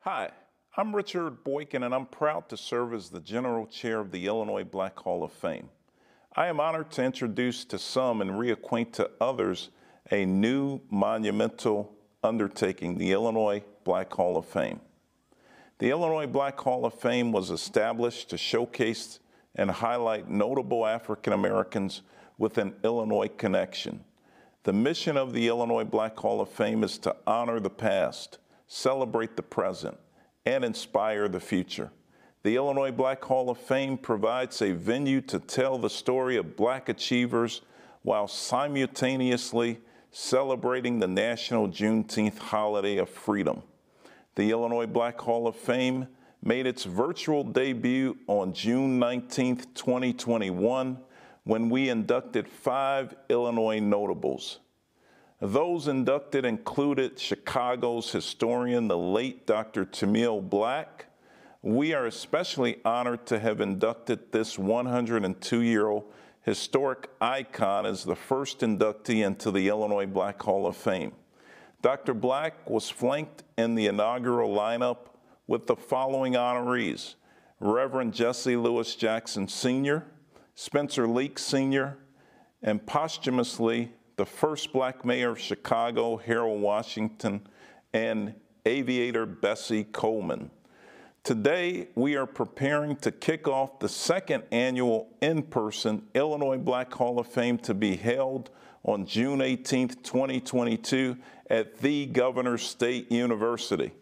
Hi, I'm Richard Boykin, and I'm proud to serve as the General Chair of the Illinois Black Hall of Fame. I am honored to introduce to some and reacquaint to others a new monumental undertaking, the Illinois Black Hall of Fame. The Illinois Black Hall of Fame was established to showcase and highlight notable African Americans with an Illinois connection. The mission of the Illinois Black Hall of Fame is to honor the past, celebrate the present, and inspire the future. The Illinois Black Hall of Fame provides a venue to tell the story of Black achievers while simultaneously celebrating the National Juneteenth holiday of freedom. The Illinois Black Hall of Fame made its virtual debut on June 19, 2021, when we inducted 5 Illinois notables. Those inducted included Chicago's historian, the late Dr. Tamil Black. We are especially honored to have inducted this 102-year-old historic icon as the first inductee into the Illinois Black Hall of Fame. Dr. Black was flanked in the inaugural lineup with the following honorees: Reverend Jesse Lewis Jackson Sr., Spencer Leak Sr., and posthumously, the first Black mayor of Chicago, Harold Washington, and aviator Bessie Coleman. Today, we are preparing to kick off the second annual in-person Illinois Black Hall of Fame to be held on June 18, 2022 at the Governor State University.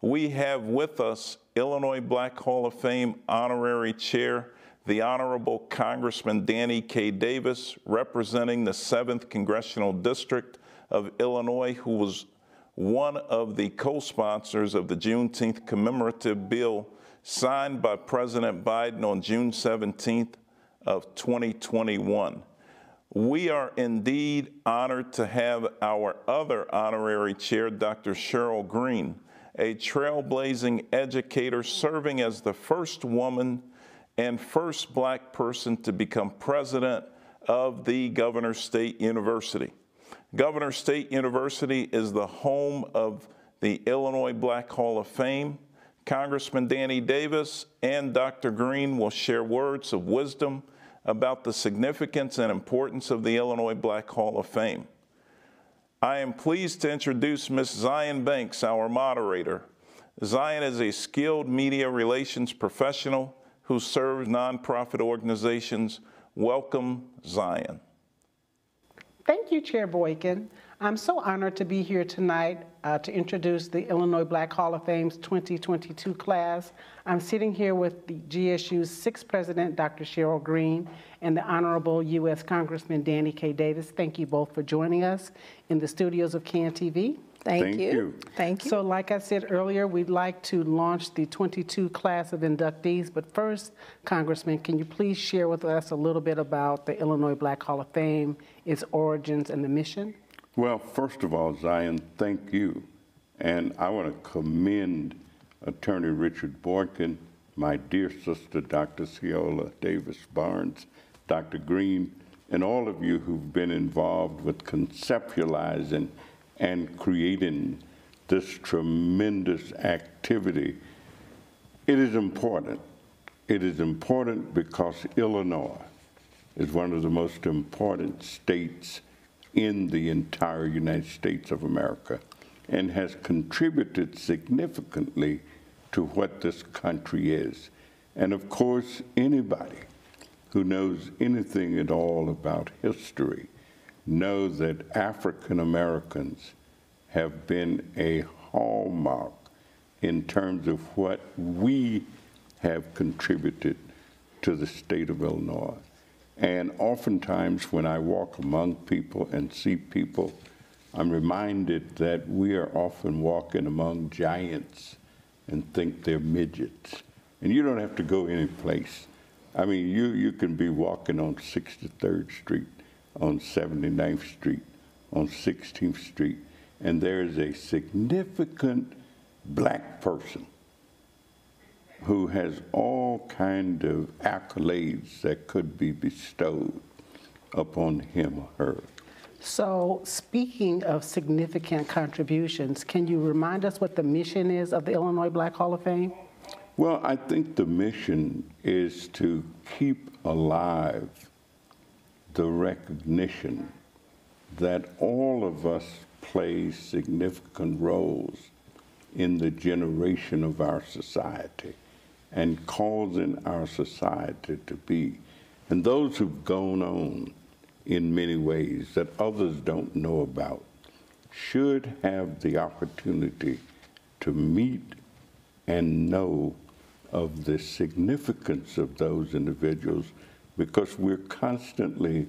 We have with us Illinois Black Hall of Fame Honorary Chair, the Honorable Congressman Danny K. Davis, representing the 7th Congressional District of Illinois, who was one of the co-sponsors of the Juneteenth commemorative bill signed by President Biden on June 17th of 2021. We are indeed honored to have our other honorary chair, Dr. Cheryl Green, a trailblazing educator serving as the first woman and first Black person to become president of the Governor State University. Governor State University is the home of the Illinois Black Hall of Fame. Congressman Danny Davis and Dr. Green will share words of wisdom about the significance and importance of the Illinois Black Hall of Fame. I am pleased to introduce Ms. Zion Banks, our moderator. Zion is a skilled media relations professional who serves nonprofit organizations. Welcome, Zion. Thank you, Chair Boykin. I'm so honored to be here tonight to introduce the Illinois Black Hall of Fame's 2022 class. I'm sitting here with the GSU's 6th president, Dr. Cheryl Green, and the Honorable U.S. Congressman Danny K. Davis. Thank you both for joining us in the studios of CAN-TV. Thank you. Thank you. So like I said earlier, we'd like to launch the 22 class of inductees, but first, Congressman, can you please share with us a little bit about the Illinois Black Hall of Fame, its origins and the mission? Well, first of all, Zion, thank you. And I want to commend Attorney Richard Boykin, my dear sister, Dr. Ciola Davis Barnes, Dr. Green, and all of you who've been involved with conceptualizing and creating this tremendous activity. It is important. It is important because Illinois is one of the most important states in the entire United States of America and has contributed significantly to what this country is. And of course, anybody who knows anything at all about history know that African Americans have been a hallmark in terms of what we have contributed to the state of Illinois. And oftentimes when I walk among people and see people, I'm reminded that we are often walking among giants and think they're midgets. And you don't have to go any place. I mean, you can be walking on 63rd Street, on 79th Street, on 16th Street, and there is a significant Black person who has all kind of accolades that could be bestowed upon him or her. So speaking of significant contributions, can you remind us what the mission is of the Illinois Black Hall of Fame? Well, I think the mission is to keep alive the recognition that all of us play significant roles in the generation of our society and causing our society to be. And those who've gone on in many ways that others don't know about should have the opportunity to meet and know of the significance of those individuals, because we're constantly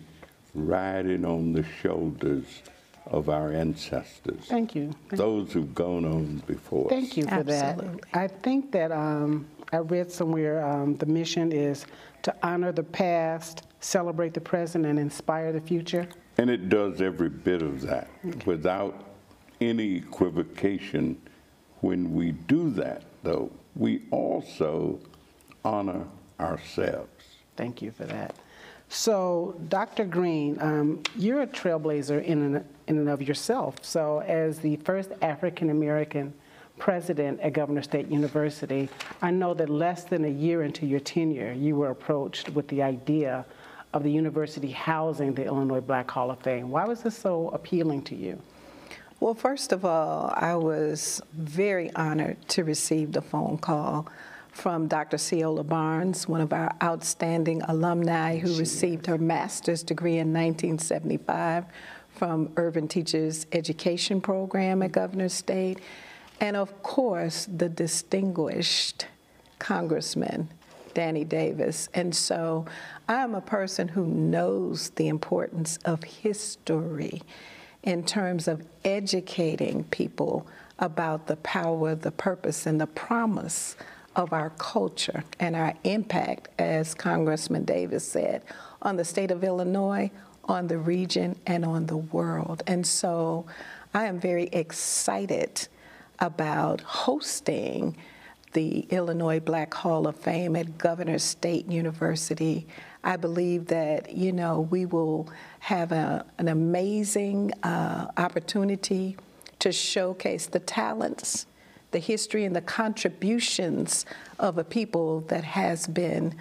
riding on the shoulders of our ancestors. Thank you. Those who've gone on before us. Thank you for Absolutely. that. I think that I read somewhere the mission is to honor the past, celebrate the present, and inspire the future. And it does every bit of that without any equivocation. When we do that, though, we also honor ourselves. Thank you for that. So, Dr. Green, you're a trailblazer in and of yourself. So, as the first African-American president at Governor State University, I know that less than a year into your tenure, you were approached with the idea of the university housing the Illinois Black Hall of Fame. Why was this so appealing to you? Well, first of all, I was very honored to receive the phone call from Dr. Ciola Barnes, one of our outstanding alumni who received her master's degree in 1975 from Urban Teachers Education Program at Governor State, and of course, the distinguished Congressman Danny Davis. And so I'm a person who knows the importance of history in terms of educating people about the power, the purpose, and the promise of our culture and our impact, as Congressman Davis said, on the state of Illinois, on the region, and on the world. And so I am very excited about hosting the Illinois Black Hall of Fame at Governor State University. I believe that, you know, we will have an amazing opportunity to showcase the talents, the history, and the contributions of a people that has been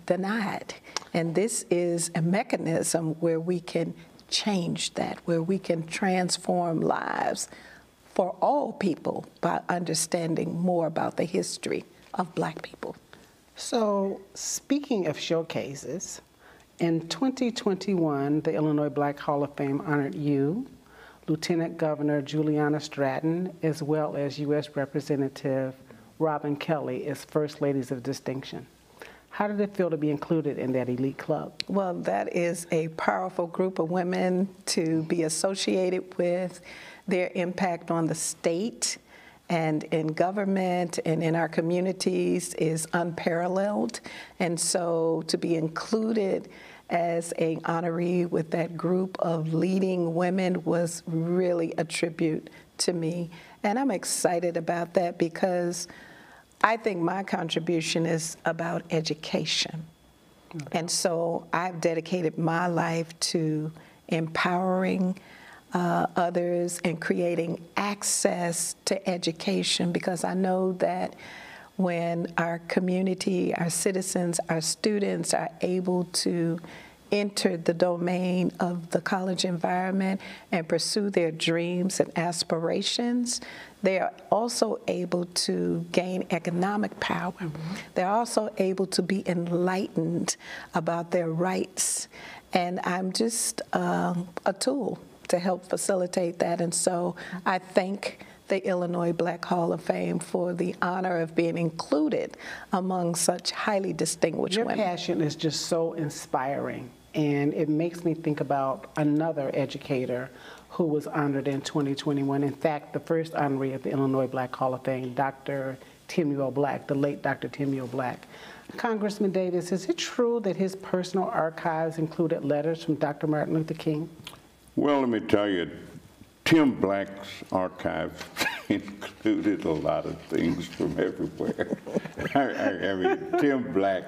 denied. And this is a mechanism where we can change that, where we can transform lives for all people by understanding more about the history of Black people. So, speaking of showcases, in 2021, the Illinois Black Hall of Fame honored you, Lieutenant Governor Juliana Stratton, as well as U.S. Representative Robin Kelly as First Ladies of Distinction. How did it feel to be included in that elite club? Well, that is a powerful group of women to be associated with. Their impact on the state and in government and in our communities is unparalleled. And so to be included as an honoree with that group of leading women was really a tribute to me. And I'm excited about that because I think my contribution is about education. Okay. And so I've dedicated my life to empowering others and creating access to education, because I know that when our community, our citizens, our students are able to enter the domain of the college environment and pursue their dreams and aspirations, they are also able to gain economic power. Mm-hmm. They're also able to be enlightened about their rights. And I'm just a tool to help facilitate that. And so I thank the Illinois Black Hall of Fame for the honor of being included among such highly distinguished women. Your passion is just so inspiring, and it makes me think about another educator who was honored in 2021. In fact, the first honoree of the Illinois Black Hall of Fame, Dr. Timuel Black, the late Dr. Timuel Black. Congressman Davis, is it true that his personal archives included letters from Dr. Martin Luther King? Well, let me tell you, Tim Black's archive included a lot of things from everywhere. I mean, Tim Black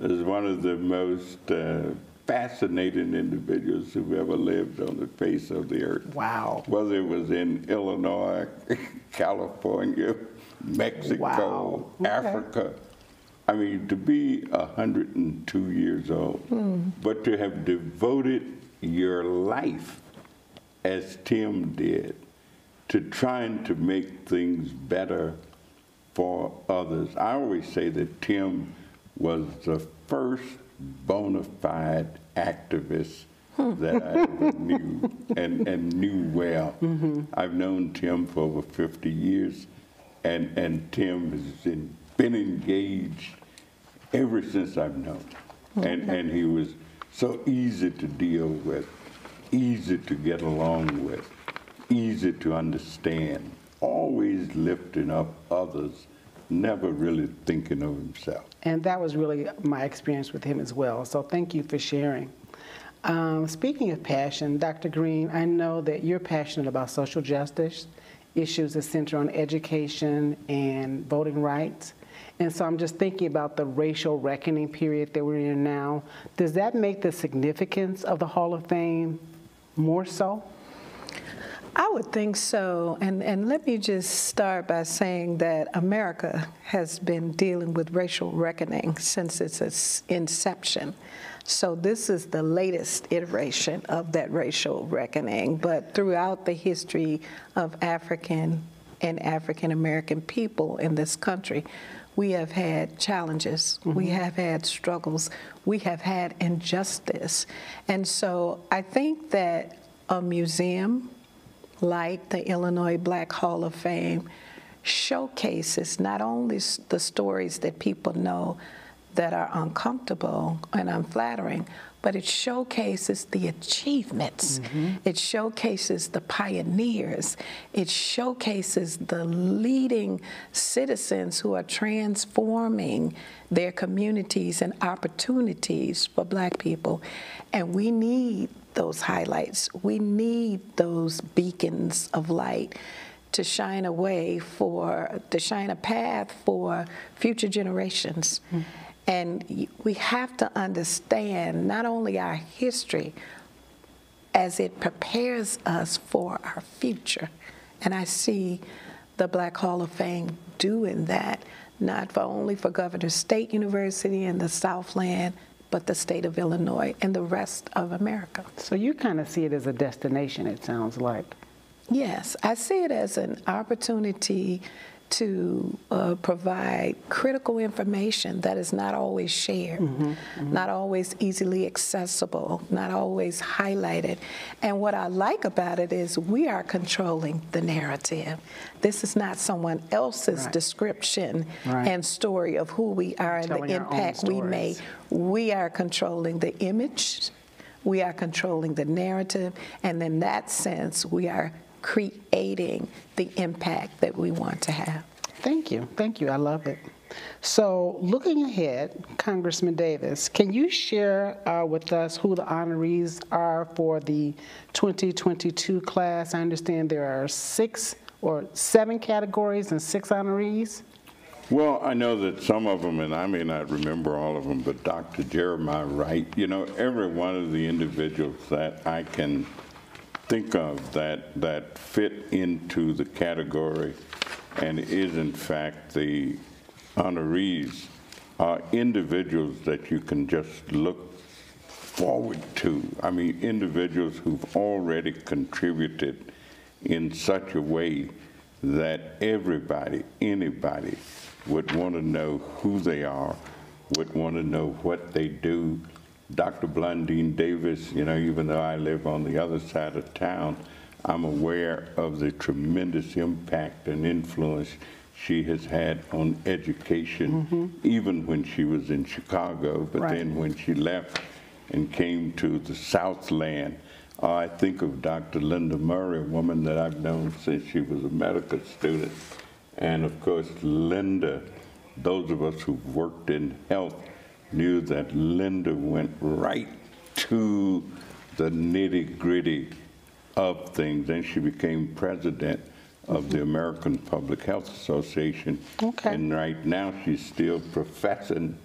is one of the most fascinating individuals who've ever lived on the face of the earth. Wow. Whether it was in Illinois, California, Mexico, Wow. Okay. Africa. I mean, to be 102 years old, but to have devoted your life, as Tim did, to trying to make things better for others. I always say that Tim was the first bona fide activist that I ever knew and knew well. I've known Tim for over 50 years, and Tim has been engaged ever since I've known him. And he was so easy to deal with, easy to get along with, easy to understand, always lifting up others, never really thinking of himself. And that was really my experience with him as well. So thank you for sharing. Speaking of passion, Dr. Green, I know that you're passionate about social justice, issues that center on education and voting rights. And so I'm just thinking about the racial reckoning period that we're in now. Does that make the significance of the Hall of Fame more so? I would think so, and let me just start by saying that America has been dealing with racial reckoning since its inception. So this is the latest iteration of that racial reckoning, but throughout the history of African and African American people in this country, we have had challenges, we have had struggles, we have had injustice. And so I think that a museum like the Illinois Black Hall of Fame showcases not only the stories that people know that are uncomfortable and unflattering, but it showcases the achievements. It showcases the pioneers. It showcases the leading citizens who are transforming their communities and opportunities for Black people. And we need those highlights. We need those beacons of light to shine to shine a path for future generations. And we have to understand not only our history as it prepares us for our future. And I see the Black Hall of Fame doing that, not only for Governor State University in the Southland, but the state of Illinois and the rest of America. So you kind of see it as a destination, it sounds like. Yes, I see it as an opportunity to provide critical information that is not always shared, not always easily accessible, not always highlighted. And what I like about it is we are controlling the narrative. This is not someone else's description and story of who we are and the impact we make. We are controlling the image, we are controlling the narrative, and in that sense, we are creating the impact that we want to have. Thank you. Thank you. I love it. So looking ahead, Congressman Davis, can you share with us who the honorees are for the 2022 class? I understand there are 6 or 7 categories and 6 honorees. Well, I know that some of them, and I may not remember all of them, but Dr. Jeremiah Wright, you know, every one of the individuals that I can think of that fit into the category and is in fact the honorees are individuals that you can just look forward to. I mean, individuals who've already contributed in such a way that everybody, anybody would want to know who they are, would want to know what they do. Dr. Blondine Davis, you know, even though I live on the other side of town, I'm aware of the tremendous impact and influence she has had on education, even when she was in Chicago, but then when she left and came to the Southland. I think of Dr. Linda Murray, a woman that I've known since she was a medical student. And of course, Linda, those of us who've worked in health knew that Linda went right to the nitty-gritty of things. Then she became president of the American Public Health Association. And right now she's still professing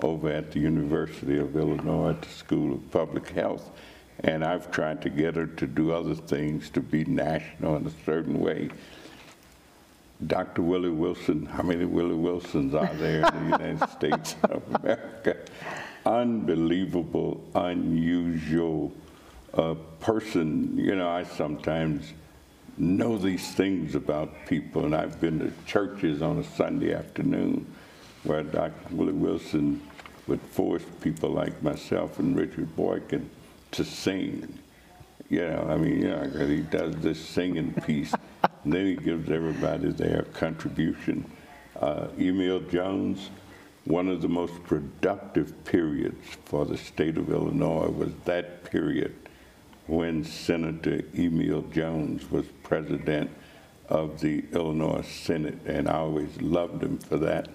over at the University of Illinois at the School of Public Health. And I've tried to get her to do other things, to be national in a certain way. Dr. Willie Wilson, how many Willie Wilsons are there in the United States of America? Unbelievable, unusual person. You know, I sometimes know these things about people, and I've been to churches on a Sunday afternoon where Dr. Willie Wilson would force people like myself and Richard Boykin to sing. You know, I mean, you know, he does this singing piece, and then he gives everybody their contribution. Emil Jones, one of the most productive periods for the state of Illinois was that period when Senator Emil Jones was president of the Illinois Senate, and I always loved him for that.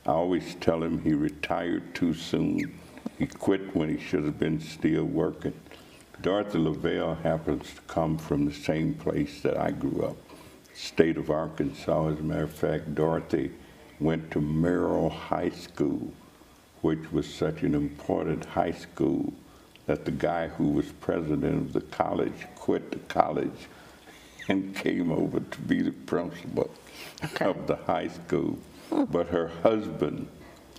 I always tell him he retired too soon. He quit when he should have been still working. Dorothy Lavelle happens to come from the same place that I grew up, state of Arkansas. As a matter of fact, Dorothy went to Merrill High School, which was such an important high school that the guy who was president of the college quit the college and came over to be the principal of the high school. But her husband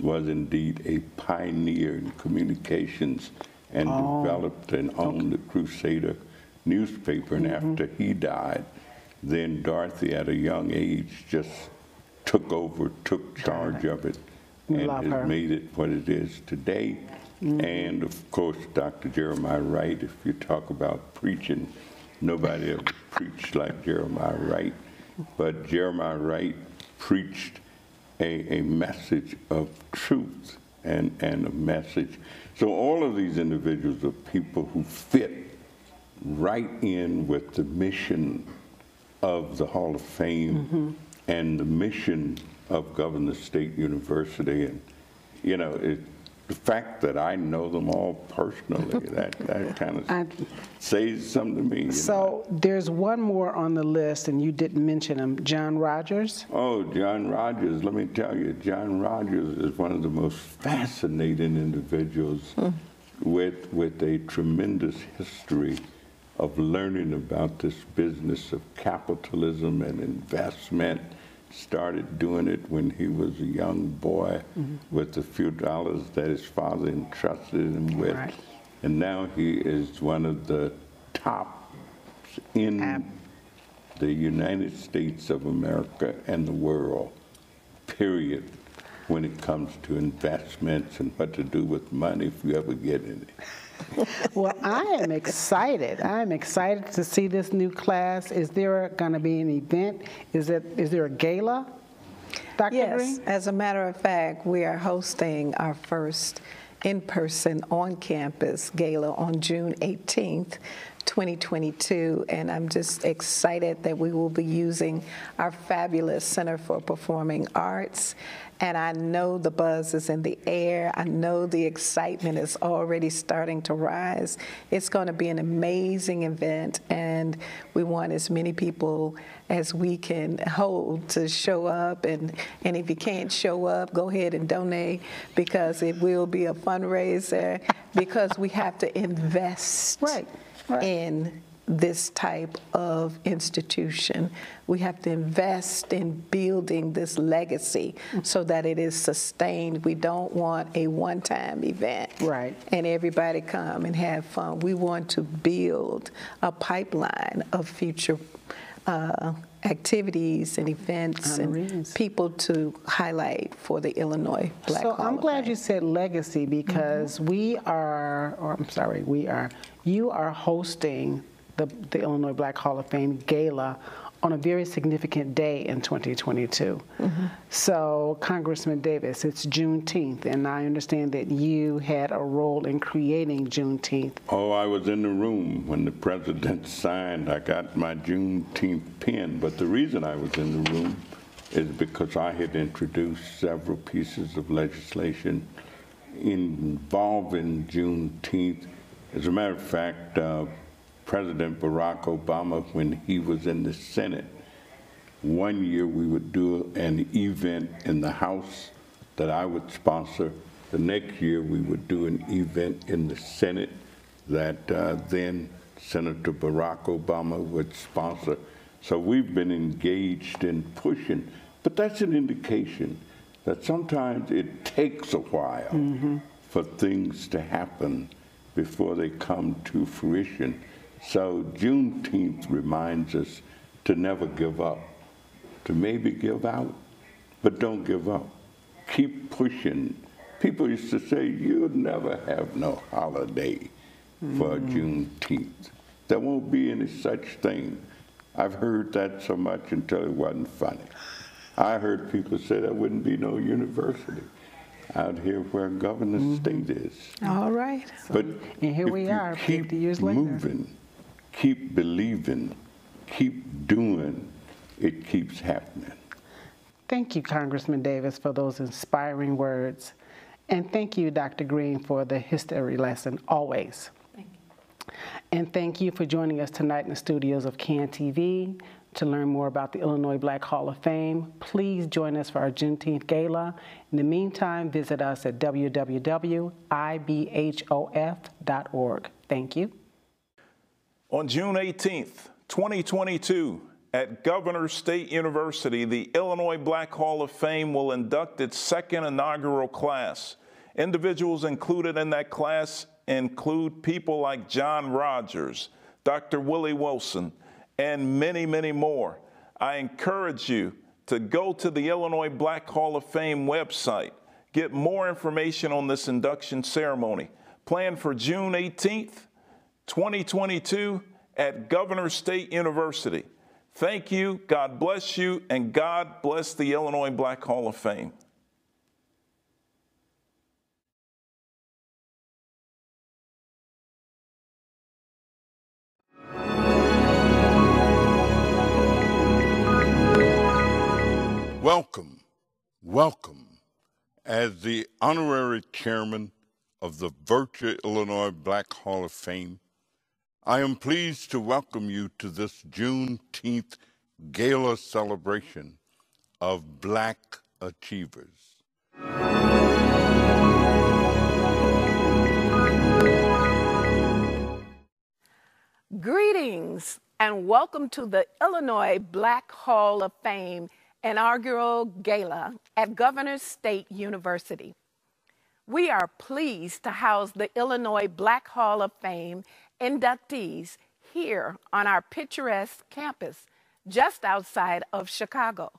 was indeed a pioneer in communications and developed and owned the Crusader newspaper. And after he died, then Dorothy at a young age just took over, took charge of it, and has made it what it is today. And of course, Dr. Jeremiah Wright, if you talk about preaching, nobody ever preached like Jeremiah Wright, but Jeremiah Wright preached a message of truth and a message. So all of these individuals are people who fit right in with the mission of the Hall of Fame and the mission of Governor State University. And, you know, the fact that I know them all personally, that kind of says something to me. So there's one more on the list, and you didn't mention him, John Rogers. Oh, John Rogers, let me tell you, John Rogers is one of the most fascinating individuals with a tremendous history of learning about this business of capitalism and investment. Started doing it when he was a young boy with a few dollars that his father entrusted him with. Right. And now he is one of the top in the United States of America and the world, period, when it comes to investments and what to do with money if you ever get in it. Well, I am excited. I am excited to see this new class. Is there going to be an event? Is there a gala, Dr. Yes, Green? as a matter of fact, we are hosting our first in-person on-campus gala on June 18th, 2022, and I'm just excited that we will be using our fabulous Center for Performing Arts. And I know the buzz is in the air. I know the excitement is already starting to rise. It's going to be an amazing event, and we want as many people as we can hold to show up. And if you can't show up, go ahead and donate, because it will be a fundraiser, because we have to invest in this type of institution. We have to invest in building this legacy so that it is sustained. We don't want a one-time event and everybody come and have fun. We want to build a pipeline of future activities and events and people to highlight for the Illinois Black Hall of Fame. So I'm glad you said legacy, because you are hosting the Illinois Black Hall of Fame Gala on a very significant day in 2022. So, Congressman Davis, it's Juneteenth, and I understand that you had a role in creating Juneteenth. Oh, I was in the room when the president signed. I got my Juneteenth pin, but the reason I was in the room is because I had introduced several pieces of legislation involving Juneteenth. As a matter of fact, President Barack Obama, when he was in the Senate, one year we would do an event in the House that I would sponsor, The next year, we would do an event in the Senate that then Senator Barack Obama would sponsor. So we've been engaged in pushing, but that's an indication that sometimes it takes a while for things to happen before they come to fruition. So Juneteenth reminds us to never give up, to maybe give out, but don't give up. Keep pushing. People used to say, you'll never have no holiday for Juneteenth. There won't be any such thing. I've heard that so much until it wasn't funny. I heard people say there wouldn't be no university out here where Governor State is. All right. But and here we are, 50 years later. Keep moving, keep believing, keep doing, it keeps happening. Thank you, Congressman Davis, for those inspiring words. And thank you, Dr. Green, for the history lesson, always. Thank you. And thank you for joining us tonight in the studios of CAN TV. To learn more about the Illinois Black Hall of Fame, please join us for our Juneteenth Gala. In the meantime, visit us at www.ibhof.org. Thank you. On June 18th, 2022, at Governor State University, the Illinois Black Hall of Fame will induct its second inaugural class. Individuals included in that class include people like John Rogers, Dr. Willie Wilson, and many, many more. I encourage you to go to the Illinois Black Hall of Fame website, get more information on this induction ceremony. Planned for June 18th, 2022 at Governor State University. Thank you, God bless you, and God bless the Illinois Black Hall of Fame. Welcome, welcome. As the honorary chairman of the Virtual Illinois Black Hall of Fame, I am pleased to welcome you to this Juneteenth Gala celebration of Black Achievers. Greetings and welcome to the Illinois Black Hall of Fame inaugural gala at Governor State University. We are pleased to house the Illinois Black Hall of Fame inductees here on our picturesque campus just outside of Chicago.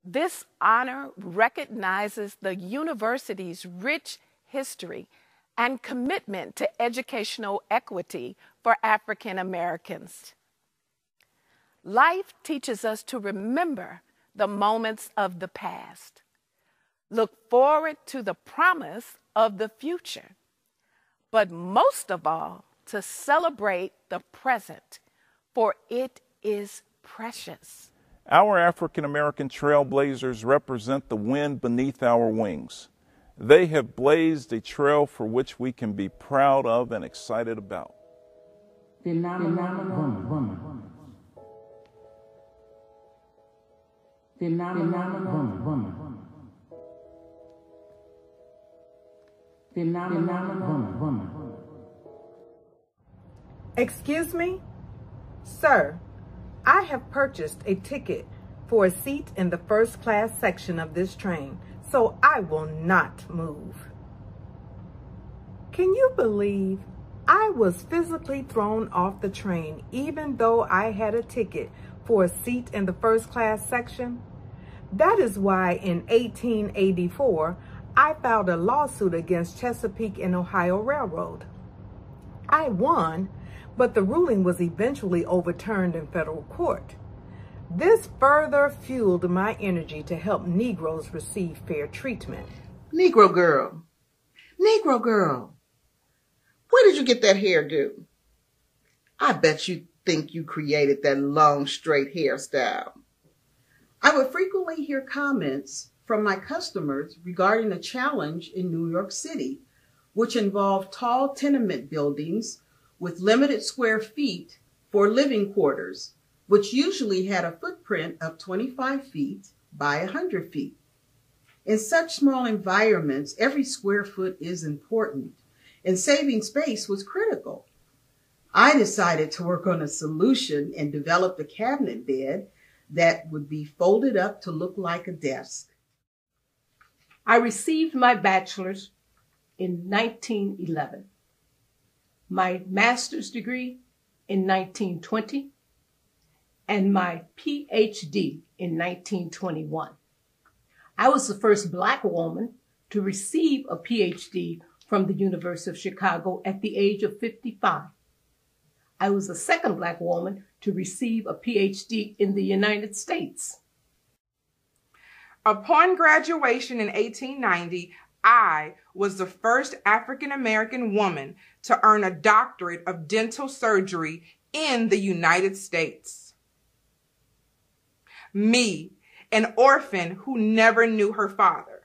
This honor recognizes the university's rich history and commitment to educational equity for African Americans. Life teaches us to remember the moments of the past, look forward to the promise of the future, but most of all, to celebrate the present, for it is precious. Our African American trailblazers represent the wind beneath our wings. They have blazed a trail for which we can be proud of and excited about. Excuse me? Sir, I have purchased a ticket for a seat in the first class section of this train, so I will not move. Can you believe I was physically thrown off the train even though I had a ticket for a seat in the first class section? That is why in 1884, I filed a lawsuit against Chesapeake and Ohio Railroad. I won, but the ruling was eventually overturned in federal court. This further fueled my energy to help Negroes receive fair treatment. Negro girl, where did you get that hairdo? I bet you think you created that long, straight hairstyle. I would frequently hear comments from my customers regarding a challenge in New York City, which involved tall tenement buildings with limited square feet for living quarters, which usually had a footprint of 25 feet by 100 feet. In such small environments, every square foot is important, and saving space was critical. I decided to work on a solution and developed a cabinet bed that would be folded up to look like a desk. I received my bachelor's in 1911, my master's degree in 1920, and my PhD in 1921. I was the first Black woman to receive a PhD from the University of Chicago at the age of 55. I was the second Black woman to receive a PhD in the United States. Upon graduation in 1890, I was the first African-American woman to earn a doctorate of dental surgery in the United States. Me, an orphan who never knew her father.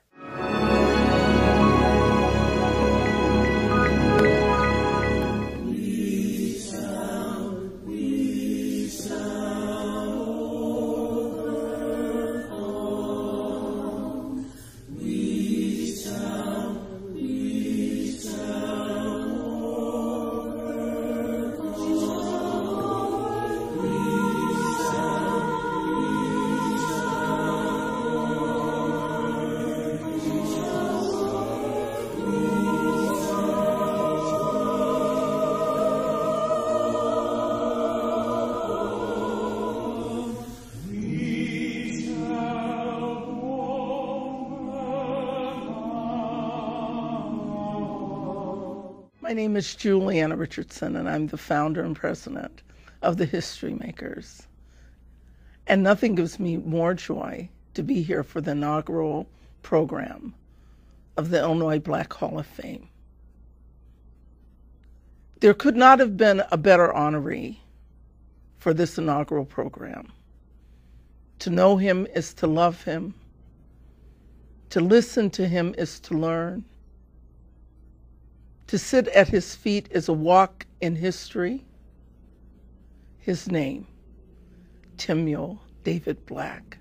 My name is Juliana Richardson, and I'm the founder and president of the History Makers. And nothing gives me more joy to be here for the inaugural program of the Illinois Black Hall of Fame. There could not have been a better honoree for this inaugural program. To know him is to love him. To listen to him is to learn. To sit at his feet is a walk in history. His name, Timuel David Black,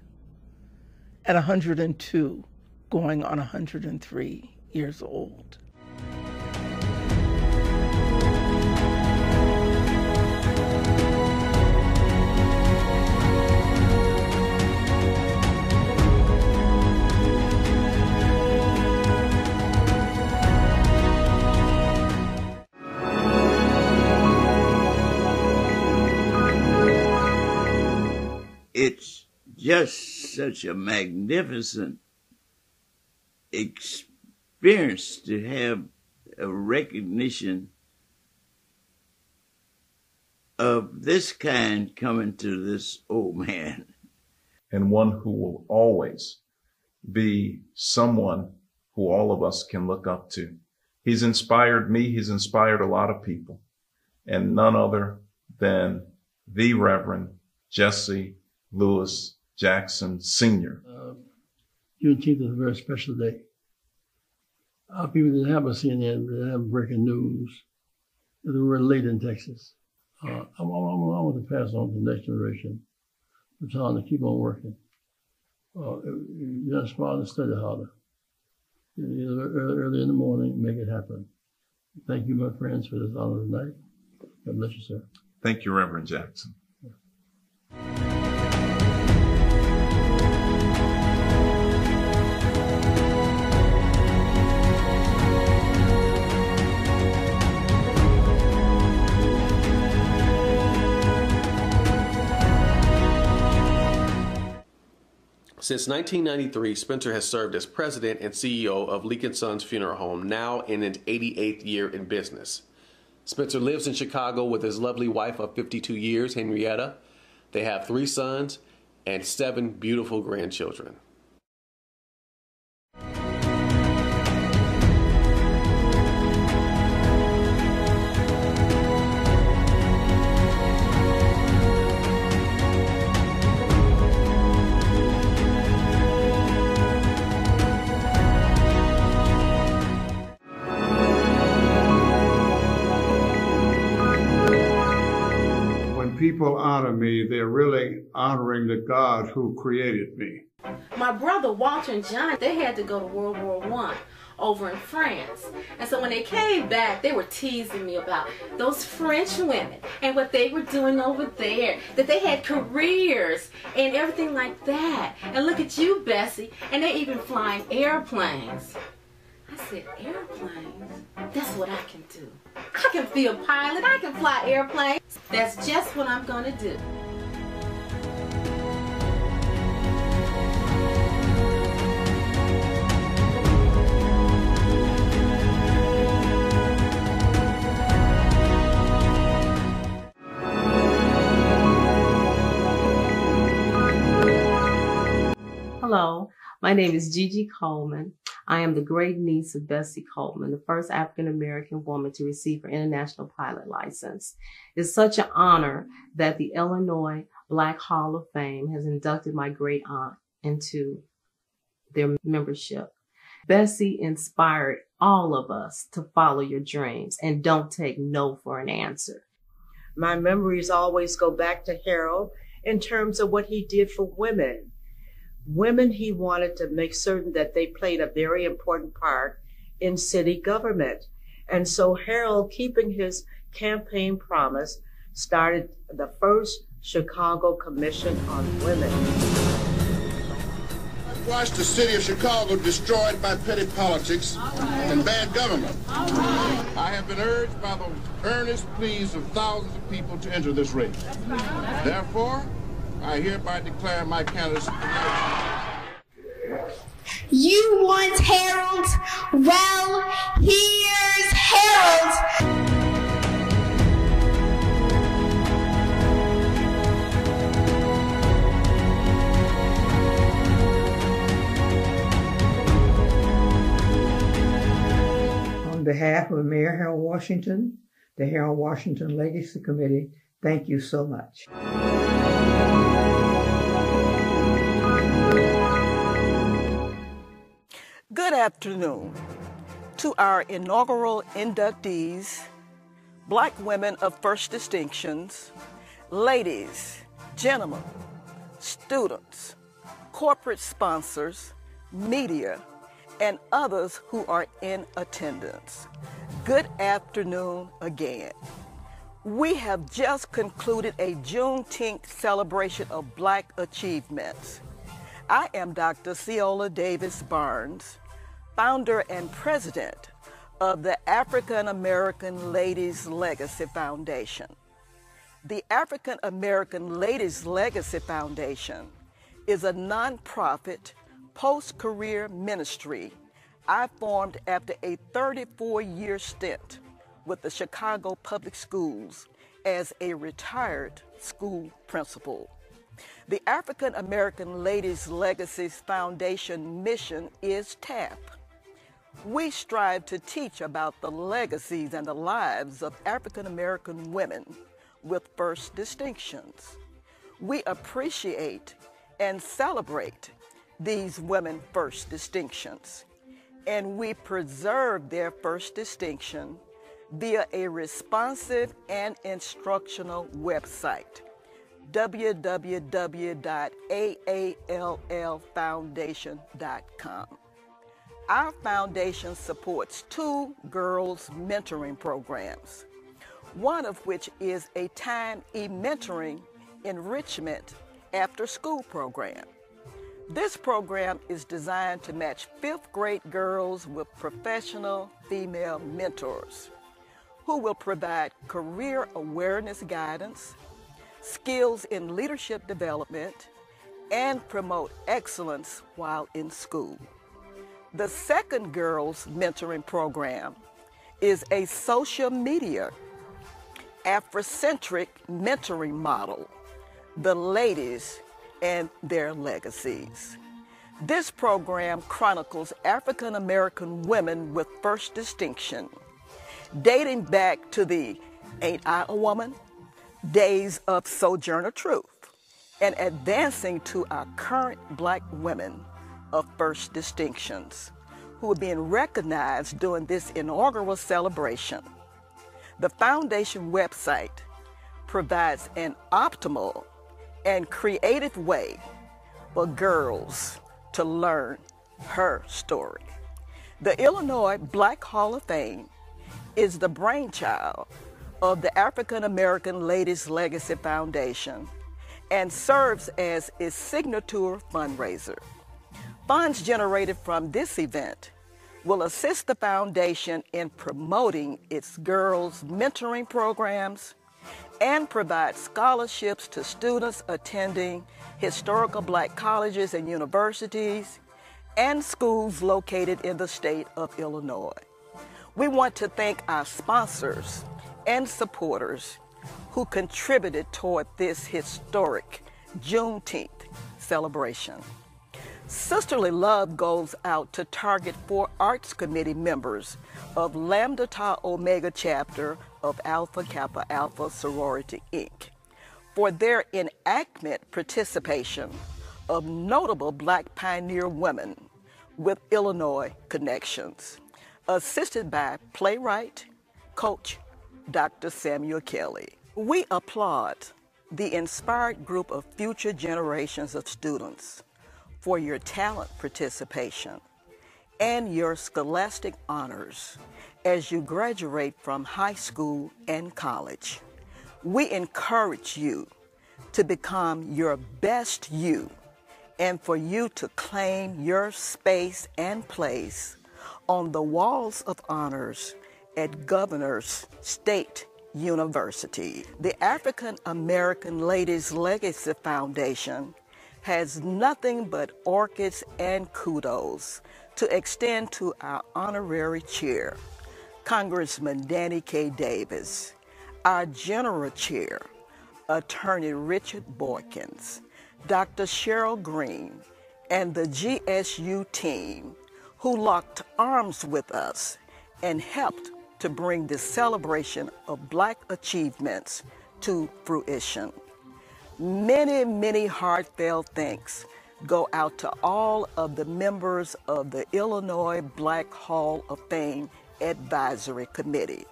at 102, going on 103 years old. It's just such a magnificent experience to have a recognition of this kind coming to this old man. And one who will always be someone who all of us can look up to. He's inspired me. He's inspired a lot of people, and none other than the Reverend Jesse Lewis Jackson Sr. Juneteenth is a very special day. Our people didn't have a CNN, they didn't have breaking news. They were late in Texas. I want to pass on to the next generation the time to keep on working. You're not smart and study harder. Early in the morning, make it happen. Thank you, my friends, for this honor tonight. God bless you, sir. Thank you, Reverend Jackson. Since 1993, Spencer has served as president and CEO of Leak & Sons Funeral Home, now in its 88th year in business. Spencer lives in Chicago with his lovely wife of 52 years, Henrietta. They have 3 sons and 7 beautiful grandchildren. people honor me, they're really honoring the God who created me. My brother Walter and John, they had to go to World War I over in France. And so when they came back, they were teasing me about those French women and what they were doing over there, that they had careers and everything like that. And look at you, Bessie, and they even flying airplanes. I said, airplanes? That's what I can do. I can be a pilot, I can fly airplanes. That's just what I'm gonna do. Hello, my name is Gigi Coleman. I am the great niece of Bessie Coleman, the first African-American woman to receive her international pilot license. It's such an honor that the Illinois Black Hall of Fame has inducted my great aunt into their membership. Bessie inspired all of us to follow your dreams and don't take no for an answer. My memories always go back to Harold in terms of what he did for women. Women, he wanted to make certain that they played a very important part in city government. And so Harold, keeping his campaign promise, started the first Chicago Commission on Women. Watch the city of Chicago destroyed by petty politics and bad government. I have been urged by the earnest pleas of thousands of people to enter this race. Therefore, I hereby declare my candidacy. You want Harold? Well, here's Harold. On behalf of Mayor Harold Washington, the Harold Washington Legacy Committee, thank you so much. Good afternoon to our inaugural inductees, Black women of first distinctions, ladies, gentlemen, students, corporate sponsors, media, and others who are in attendance. Good afternoon again. We have just concluded a Juneteenth celebration of Black achievements. I am Dr. Ceola Davis Barnes, founder and president of the African American Ladies Legacy Foundation. The African American Ladies Legacy Foundation is a nonprofit post-career ministry I formed after a 34-year stint with the Chicago Public Schools as a retired school principal. The African American Ladies Legacy Foundation mission is TAP. We strive to teach about the legacies and the lives of African American women with first distinctions. We appreciate and celebrate these women first distinctions, and we preserve their first distinction via a responsive and instructional website, www.aallfoundation.com. Our foundation supports 2 girls mentoring programs, one of which is a time e-mentoring enrichment after school program. This program is designed to match 5th grade girls with professional female mentors who will provide career awareness guidance, skills in leadership development, and promote excellence while in school. The second girls mentoring program is a social media Afrocentric mentoring model, the ladies and their legacies. This program chronicles African American women with first distinction, dating back to the Ain't I a Woman days of Sojourner Truth, and advancing to our current Black women of first distinctions who are being recognized during this inaugural celebration. The foundation website provides an optimal and creative way for girls to learn her story. The Illinois Black Hall of Fame is the brainchild of the African American Ladies Legacy Foundation and serves as its signature fundraiser. Funds generated from this event will assist the foundation in promoting its girls' mentoring programs and provide scholarships to students attending historical Black colleges and universities and schools located in the state of Illinois. We want to thank our sponsors and supporters who contributed toward this historic Juneteenth celebration. Sisterly love goes out to Target 4 Arts Committee members of Lambda Tau Omega chapter of Alpha Kappa Alpha Sorority, Inc. for their enactment participation of notable Black pioneer women with Illinois connections, assisted by playwright, coach, Dr. Samuel Kelly. We applaud the inspired group of future generations of students for your talent participation and your scholastic honors as you graduate from high school and college. We encourage you to become your best you and for you to claim your space and place on the walls of honors at Governor's State University. The African American Ladies Legacy Foundation has nothing but orchids and kudos to extend to our honorary chair, Congressman Danny K. Davis, our general chair, Attorney Richard Boykins, Dr. Cheryl Green, and the GSU team who locked arms with us and helped to bring this celebration of Black achievements to fruition. Many, many heartfelt thanks go out to all of the members of the Illinois Black Hall of Fame Advisory Committee.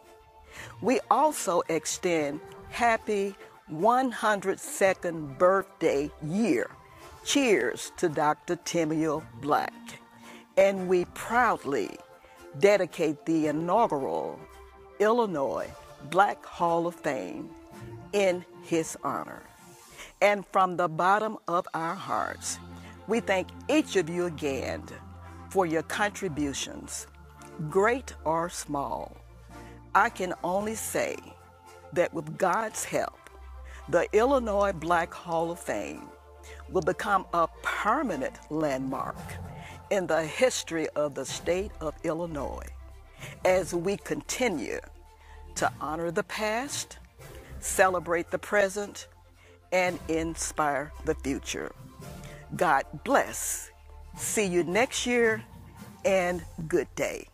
We also extend happy 102nd birthday year cheers to Dr. Timuel Black, and we proudly dedicate the inaugural Illinois Black Hall of Fame in his honor. And from the bottom of our hearts, we thank each of you again for your contributions, great or small. I can only say that with God's help, the Illinois Black Hall of Fame will become a permanent landmark in the history of the state of Illinois as we continue to honor the past, celebrate the present, and inspire the future. God bless. See you next year, and good day.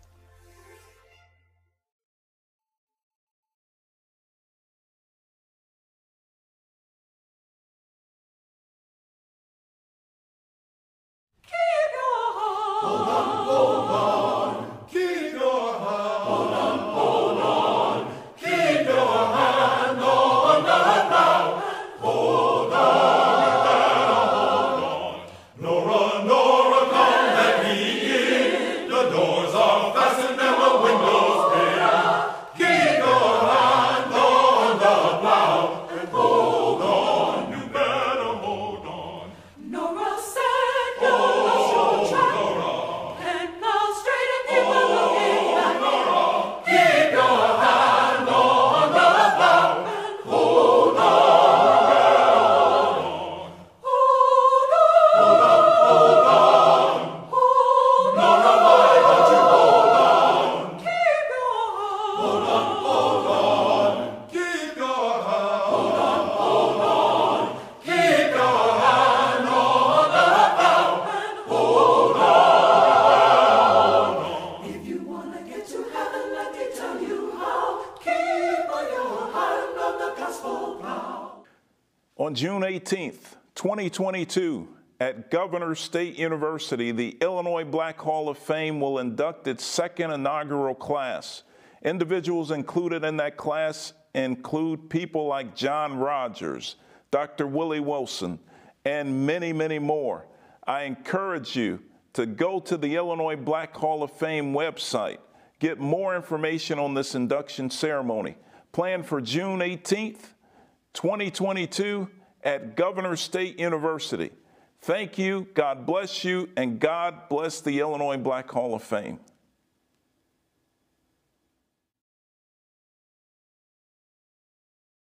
Hold on, hold on, keep your hand. Hold on, hold on, keep your hand on the plow. Hold on, Nora, Nora, come let me in. The doors are fastened and the windows clear. Keep your hand on the plow and hold on. You better hold on. Nora said, hold on. On June 18th, 2022, at Governor's State University, the Illinois Black Hall of Fame will induct its second inaugural class. Individuals included in that class include people like John Rogers, Dr. Willie Wilson, and many, many more. I encourage you to go to the Illinois Black Hall of Fame website, get more information on this induction ceremony, planned for June 18th, 2022 at Governor State University. Thank you, God bless you, and God bless the Illinois Black Hall of Fame.